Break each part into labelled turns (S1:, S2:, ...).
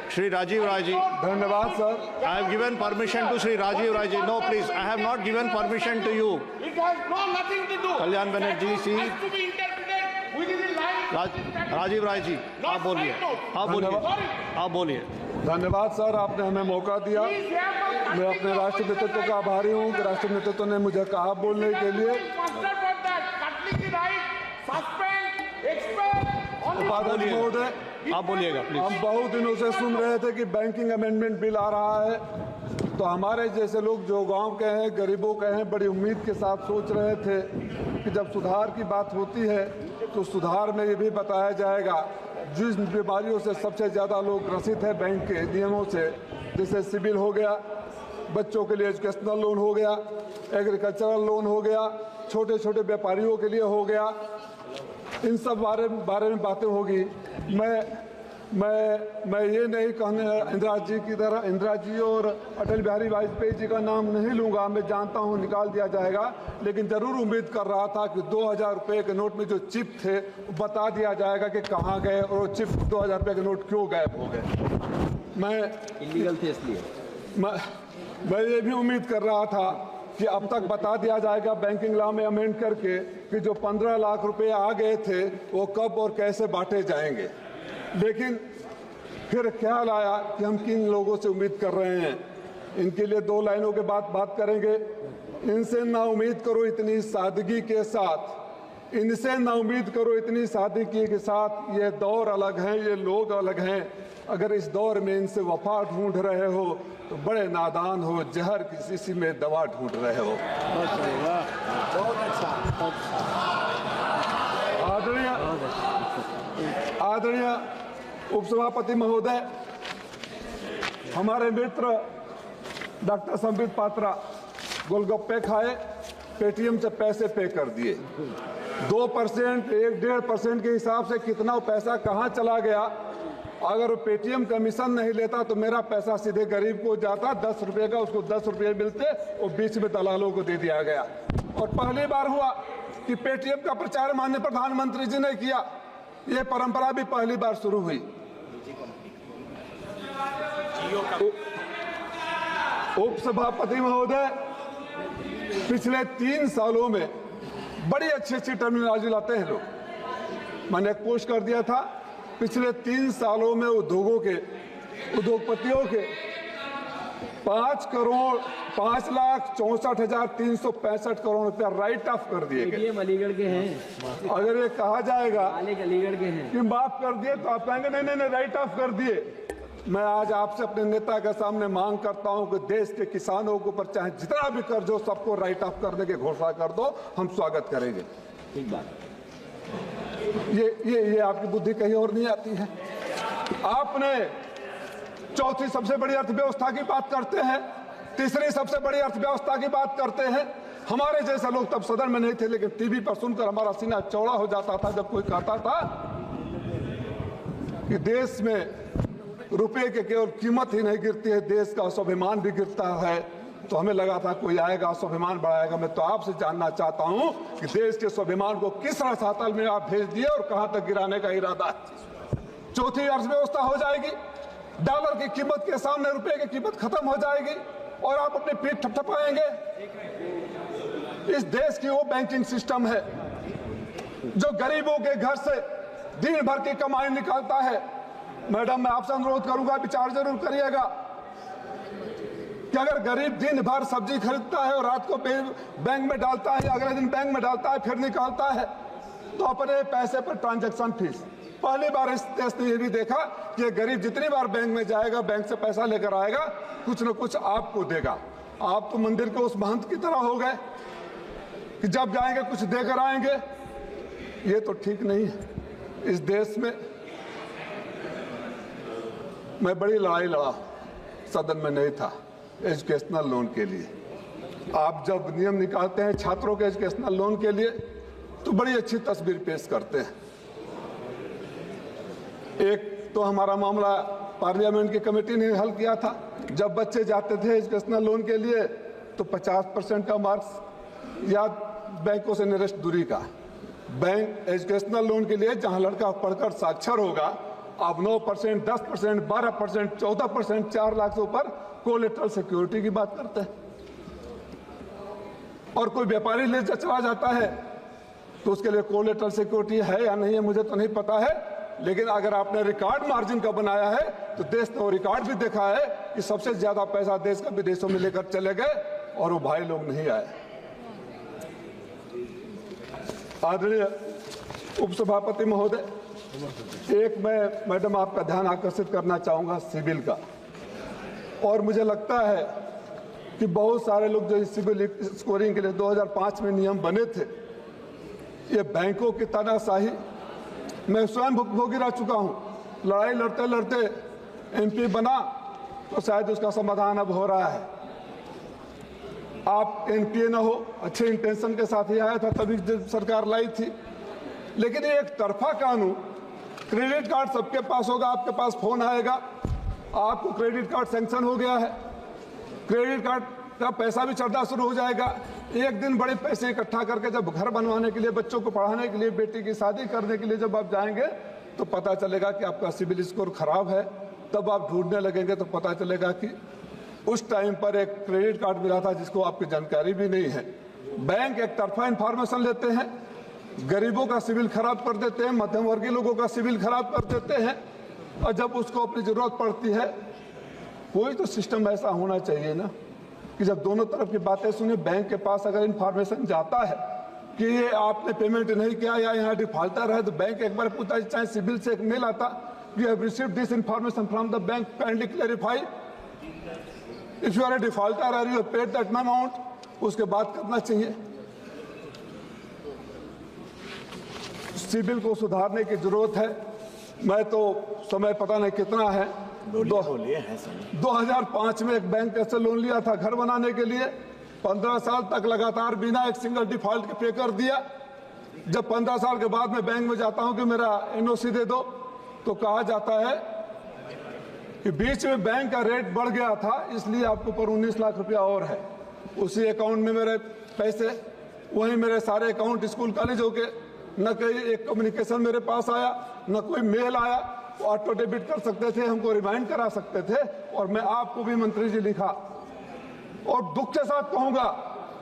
S1: Shri Rajiv Rai ji.
S2: धन्यवाद sir.
S1: I have given permission to Shri Rajiv Rai ji. No, please. I have not given permission to you.
S3: It has nothing to do.
S1: Kalyan Banerjee, see.
S3: Has to be interpreted within the lines.
S1: Rajiv Rai ji, आप बोलिए, आप बोलिए, आप बोलिए।
S2: धन्यवाद sir, आपने हमें मौका दिया। मैं अपने राष्ट्र नेतृत्व का आभारी हूँ कि राष्ट्र नेतृत्व ने मुझे कहा बोलने के लिए। उपाध्यक्ष महोदय,
S1: आप बोलिएगा प्लीज।
S2: हम बहुत दिनों से सुन रहे थे कि बैंकिंग अमेंडमेंट बिल आ रहा है, तो हमारे जैसे लोग जो गांव के हैं, गरीबों के हैं, बड़ी उम्मीद के साथ सोच रहे थे कि जब सुधार की बात होती है तो सुधार में ये भी बताया जाएगा जिस बीमारियों से सबसे ज़्यादा लोग ग्रसित है बैंक के नियमों से, जैसे सिविल हो गया, बच्चों के लिए एजुकेशनल लोन हो गया, एग्रीकल्चरल लोन हो गया, छोटे छोटे व्यापारियों के लिए हो गया, इन सब बारे में बातें होगी। मैं ये नहीं कहने इंदिरा जी की तरह इंदिरा जी और अटल बिहारी वाजपेयी जी का नाम नहीं लूँगा, मैं जानता हूँ निकाल दिया जाएगा, लेकिन ज़रूर उम्मीद कर रहा था कि 2000 रुपये के नोट में जो चिप थे बता दिया जाएगा कि कहाँ गए और चिप 2000 रुपये के नोट क्यों गायब हो गए। मैं
S4: इलीगल थे इसलिए
S2: मैं ये भी उम्मीद कर रहा था कि अब तक बता दिया जाएगा बैंकिंग लॉ में अमेंड करके कि जो 15 लाख रुपए आ गए थे वो कब और कैसे बांटे जाएंगे, लेकिन फिर ख्याल आया कि हम किन लोगों से उम्मीद कर रहे हैं। इनके लिए 2 लाइनों के बाद बात करेंगे। इनसे ना उम्मीद करो इतनी सादगी के साथ, इनसे ना उम्मीद करो इतनी सादगी के साथ, ये दौर अलग हैं, ये लोग अलग हैं। अगर इस दौर में इनसे वफा ढूंढ रहे हो तो बड़े नादान हो, जहर की शीशी में दवा ढूंढ रहे हो। आदरणीय उपसभापति महोदय, हमारे मित्र डॉक्टर संबित पात्रा गोलगप्पे खाए, पेटीएम से पैसे पे कर दिए। 2%, 1-1.5% के हिसाब से कितना पैसा कहाँ चला गया। अगर वो पेटीएम कमीशन नहीं लेता तो मेरा पैसा सीधे गरीब को जाता, 10 रुपये का उसको 10 रुपये मिलते और बीच में दलालों को दे दिया गया। और पहली बार हुआ कि पेटीएम का प्रचार माननीय प्रधानमंत्री जी ने किया, ये परंपरा भी पहली बार शुरू हुई। उपसभापति महोदय, पिछले 3 सालों में बड़ी अच्छी टर्मिनोलॉजी लाते हैं लोग। मैंने एक पोस्ट कर दिया था, पिछले 3 सालों में उद्योगपतियों के 5,64,365 करोड़ रुपया राइट ऑफ कर दिए गए।
S4: अलीगढ़ के हैं।
S2: अगर ये कहा जाएगा
S4: अलीगढ़ के हैं
S2: कि माफ कर दिए तो आप कहेंगे नहीं राइट ऑफ कर दिए। मैं आज आपसे अपने नेता के सामने मांग करता हूं कि देश के किसानों के ऊपर चाहे जितना भी कर्ज हो सबको राइट ऑफ करने की घोषणा कर दो, हम स्वागत करेंगे।
S4: ठीक बात।
S2: ये आपकी बुद्धि कहीं और नहीं आती है। आपने चौथी सबसे बड़ी अर्थव्यवस्था की बात करते हैं, तीसरी सबसे बड़ी अर्थव्यवस्था की बात करते हैं। हमारे जैसे लोग तब सदन में नहीं थे, लेकिन टीवी पर सुनकर हमारा सीना चौड़ा हो जाता था जब कोई कहता था कि देश में रुपए के केवल कीमत ही नहीं गिरती है, देश का स्वाभिमान भी गिरता है। तो हमें लगा था कोई आएगा स्वाभिमान बढ़ाएगा। मैं तो आपसे जानना चाहता हूं कि देश के स्वाभिमान को किस रसातल में आप भेज दिए और कहां तक गिराने का इरादा है। चौथी अर्थव्यवस्था हो जाएगी, डॉलर की कीमत के सामने रुपए की कीमत खत्म हो जाएगी और आप अपनी पीठ थपथपाएंगे। इस देश की वो बैंकिंग सिस्टम है जो गरीबों के घर से दिन भर की कमाई निकालता है। मैडम, मैं आपसे अनुरोध करूंगा, विचार जरूर करिएगा कि अगर गरीब दिन भर सब्जी खरीदता है और रात को बैंक में डालता है, अगले दिन बैंक में डालता है, फिर निकालता है, तो अपने पैसे पर ट्रांजैक्शन फीस। पहली बार इस देश ने यह भी देखा कि गरीब जितनी बार बैंक में जाएगा, बैंक से पैसा लेकर आएगा, कुछ न कुछ आपको देगा। आप तो मंदिर के उस महंत की तरह हो गए कि जब जाएंगे कुछ देकर आएंगे। ये तो ठीक नहीं है। इस देश में मैं बड़ी लड़ाई लड़ा, सदन में नहीं था, एजुकेशनल लोन के लिए। आप जब नियम निकालते हैं छात्रों के एजुकेशनल लोन के लिए तो बड़ी अच्छी तस्वीर पेश करते हैं। एक तो हमारा मामला पार्लियामेंट की कमेटी ने हल किया था। जब बच्चे जाते थे एजुकेशनल लोन के लिए तो 50% का मार्क्स या बैंकों से निरस्त दूरी का। बैंक एजुकेशनल लोन के लिए जहां लड़का पढ़कर साक्षर होगा आप 9%, 10%, 12%, 14%, 4 लाख से ऊपर कोलेटरल सिक्योरिटी की बात करते हैं। और कोई व्यापारी ले चला जाता है तो उसके लिए कोलेटरल सिक्योरिटी है या नहीं है मुझे तो नहीं पता है, लेकिन अगर आपने रिकॉर्ड मार्जिन का बनाया है तो देश ने वो रिकॉर्ड भी देखा है कि सबसे ज्यादा पैसा देश का विदेशों में लेकर चले गए और वो भाई लोग नहीं आए। आदरणीय उपसभापति महोदय, एक मैं मैडम आपका ध्यान आकर्षित करना चाहूंगा सिविल का। और मुझे लगता है कि बहुत सारे लोग जो सिविल स्कोरिंग के लिए 2005 में नियम बने थे, ये बैंकों की तानाशाही मैं स्वयं भुगतभोगी रह चुका हूं। लड़ाई लड़ते लड़ते एमपी बना तो शायद उसका समाधान अब हो रहा है। आप एनपीए ना हो, अच्छे इंटेंशन के साथ ही आया था, तभी सरकार लाई थी। लेकिन ये एक तरफा कानून, क्रेडिट कार्ड सबके पास होगा, आपके पास फोन आएगा, आपको क्रेडिट कार्ड सैंक्शन हो गया है, क्रेडिट कार्ड का पैसा भी चढ़ना शुरू हो जाएगा। एक दिन बड़े पैसे इकट्ठा करके जब घर बनवाने के लिए, बच्चों को पढ़ाने के लिए, बेटी की शादी करने के लिए जब आप जाएंगे तो पता चलेगा कि आपका सिविल स्कोर खराब है। तब आप ढूंढने लगेंगे तो पता चलेगा कि उस टाइम पर एक क्रेडिट कार्ड मिला था जिसको आपकी जानकारी भी नहीं है। बैंक एक तरफा इंफॉर्मेशन लेते हैं, गरीबों का सिविल खराब कर देते हैं, मध्यम वर्गीय लोगों का सिविल खराब कर देते हैं, और जब उसको अपनी जरूरत पड़ती है, कोई तो सिस्टम ऐसा होना चाहिए ना कि जब दोनों तरफ की बातें सुने, बैंक के पास अगर इंफॉर्मेशन जाता है कि ये आपने पेमेंट नहीं किया या यहाँ डिफॉल्टर है, तो बैंक एक बार पूछता है, चाहे सिविल से एक मेल आता, you have received this information from the bank, kindly clarify if you are a defaulter और you have paid that amount, उसके बाद करना चाहिए। सिविल को सुधारने की जरूरत है। मैं तो समय पता नहीं कितना है, 2005 में एक बैंक ऐसे लोन लिया था घर बनाने के लिए, 15 साल तक लगातार बिना एक सिंगल डिफॉल्ट के पे कर दिया। जब 15 साल के बाद मैं बैंक में जाता हूं कि मेरा एनओसी दे दो, तो कहा जाता है कि बीच में बैंक का रेट बढ़ गया था, इसलिए आपके ऊपर 19 लाख रुपया और है। उसी अकाउंट में मेरे पैसे, वहीं मेरे सारे अकाउंट स्कूल कॉलेज हो गए, न कहीं एक कम्युनिकेशन मेरे पास आया, न कोई मेल आया। ऑटो डेबिट कर सकते थे, हमको रिमाइंड करा सकते थे, और मैं आपको भी मंत्री जी लिखा, और दुख के साथ कहूंगा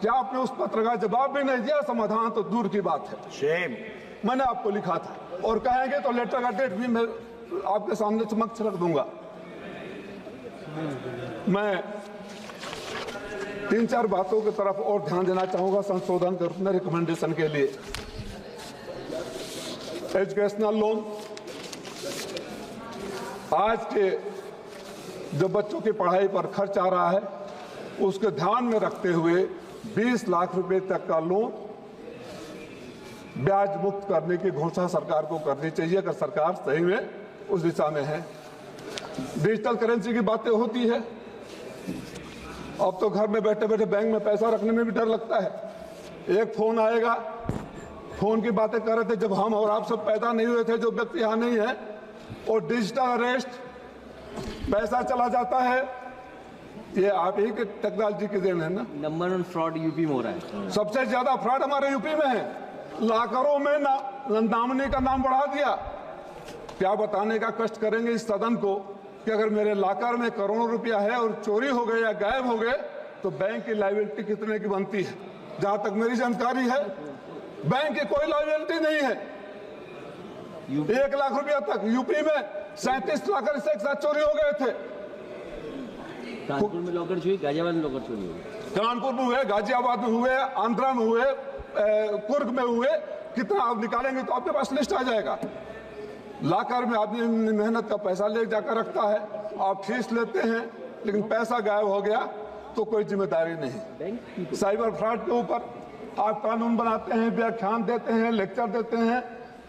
S2: कि आपने उस पत्र का जवाब भी नहीं दिया, समाधान तो दूर की बात है। शेम। मैंने आपको लिखा था, और कहेंगे तो लेटर का डेट भी मैं आपके सामने समक्ष रख दूंगा। मैं 3-4 बातों की तरफ और ध्यान देना चाहूंगा संशोधन करने रिकमेंडेशन के लिए। एजुकेशनल लोन, आज के जो बच्चों की पढ़ाई पर खर्च आ रहा है, उसके ध्यान में रखते हुए 20 लाख रुपए तक का लोन ब्याज मुक्त करने की घोषणा सरकार को करनी चाहिए, अगर सरकार सही में उस दिशा में है। डिजिटल करेंसी की बातें होती है, अब तो घर में बैठे बैठे बैंक में पैसा रखने में भी डर लगता है। एक फोन आएगा, फोन की बातें कर रहे थे जब हम और आप सब पैदा नहीं हुए थे, जो व्यक्ति यहाँ नहीं है, और डिजिटल अरेस्ट, पैसा चला जाता है। ये आप ही के टेक्नोलॉजी की देन है ना।
S4: नंबर 1 फ्रॉड यूपी में हो रहा है।
S2: सबसे ज्यादा फ्रॉड हमारे यूपी में है। लाखों में नॉमिनी का नाम बढ़ा दिया। क्या बताने का कष्ट करेंगे इस सदन को कि अगर मेरे लाकर में करोड़ों रुपया है और चोरी हो गए या गायब हो गए तो बैंक की लायबिलिटी कितने की बनती है। जहां तक मेरी जानकारी है, बैंक की कोई लायबिलिटी नहीं है। 1 लाख रुपया तक यूपी में 37 लाख से एक साथ चोरी हो गए थे।
S4: कानपुर में लॉकर चोरी, गाजियाबाद में लॉकर चोरी हुई।
S2: कानपुर में हुए, गाजियाबाद में हुए, आंध्रा में हुए, कुर्ग में हुए। कितना आप निकालेंगे तो आपके पास लिस्ट आ जाएगा। लाकर में आदमी मेहनत का पैसा ले जाकर रखता है, आप फीस लेते हैं, लेकिन पैसा गायब हो गया तो कोई जिम्मेदारी नहीं। साइबर फ्रॉड के ऊपर आप कानून बनाते हैं, व्याख्यान देते हैं, लेक्चर देते हैं,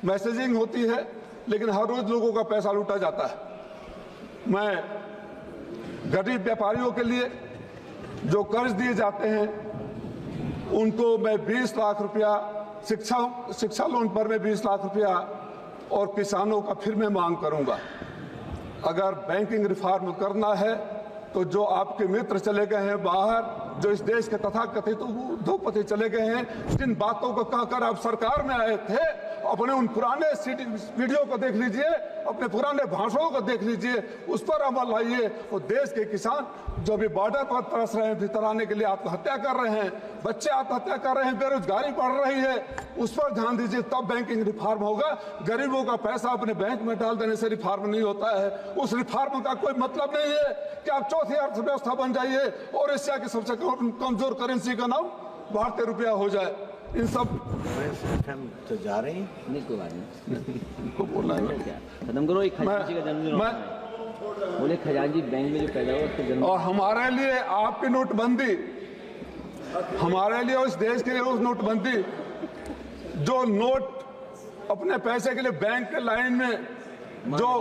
S2: मैसेजिंग होती है, लेकिन हर रोज लोगों का पैसा लूटा जाता है। मैं गरीब व्यापारियों के लिए जो कर्ज दिए जाते हैं उनको मैं 20 लाख रुपया, शिक्षा लोन पर मैं 20 लाख रुपया, और किसानों का फिर मैं मांग करूंगा। अगर बैंकिंग रिफॉर्म करना है तो जो आपके मित्र चले गए हैं बाहर, जो इस देश के तथाकथित उद्योगपति चले गए हैं, जिन बातों को कहकर आप सरकार में आए थे अपने उन पुराने वीडियो को देख लीजिए, अपने पुराने भाषणों को देख लीजिए, उस पर अमल लाइए। और देश के किसान जो भी बॉर्डर पर तरस रहे हैं, भीतर आने के लिए आत्महत्या कर रहे हैं, बच्चे आत्महत्या कर रहे हैं, बेरोजगारी बढ़ रही है, उस पर ध्यान दीजिए, तब बैंकिंग रिफॉर्म होगा। गरीबों का पैसा अपने बैंक में डाल देने से रिफॉर्म नहीं होता है। उस रिफॉर्म का कोई मतलब नहीं है कि आप चौथी अर्थव्यवस्था बन जाइए और एशिया की सबसे कमजोर करेंसी का नाम भारतीय रुपया हो जाए। इन सब
S5: हम तो जा रहे हैं।
S4: नहीं कोई बात नहीं,
S2: को बोलना है।
S4: क्या खत्म करो। एक खजांची का जन्मदिन होता है। बोले खजांची बैंक में जो पैदा हुआ उसका जन्म।
S2: और हमारे लिए आपकी नोटबंदी, हमारे लिए उस देश के लिए उस नोटबंदी, जो नोट अपने पैसे के लिए बैंक के लाइन में जो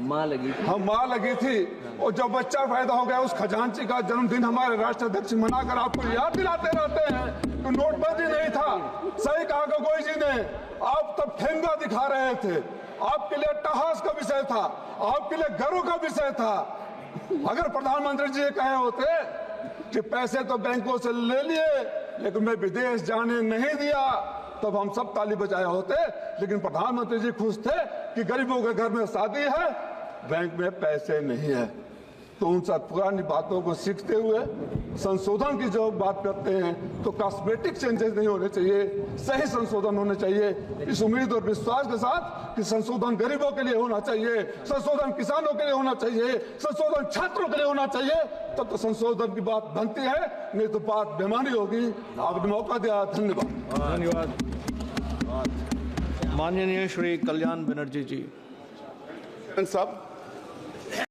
S4: माँ लगी थी,
S2: हम माँ लगी थी, और जब बच्चा पैदा हो गया उस खजांची का जन्मदिन हमारे राष्ट्राध्यक्ष मनाकर आपको याद दिलाते रहते हैं तो नोटबंदी नहीं था। सही कहा गोगोई जी ने, आप तब ठेंगा दिखा रहे थे, आपके लिए अट्टहास का विषय था, आपके लिए गर्व का विषय था। अगर प्रधानमंत्री जी ये कहे होते कि पैसे तो बैंकों से ले लिए लेकिन मैं विदेश जाने नहीं दिया, तब हम सब ताली बजाए होते। लेकिन प्रधानमंत्री जी खुश थे कि गरीबों के घर में शादी है, बैंक में पैसे नहीं है। तो उन सब पुरानी बातों को सीखते हुए संशोधन की जो बात करते हैं तो कॉस्मेटिक चेंजेस नहीं होने चाहिए, सही संशोधन होने चाहिए। इस उम्मीद और विश्वास के साथ कि संशोधन गरीबों के लिए होना चाहिए, संशोधन किसानों के लिए होना चाहिए, संशोधन छात्रों के लिए होना चाहिए, तब तो संशोधन की बात बनती है, नहीं तो बात बेमानी होगी। आपने मौका दिया, धन्यवाद।
S1: धन्यवाद। माननीय श्री कल्याण बनर्जी जी।
S6: साहब,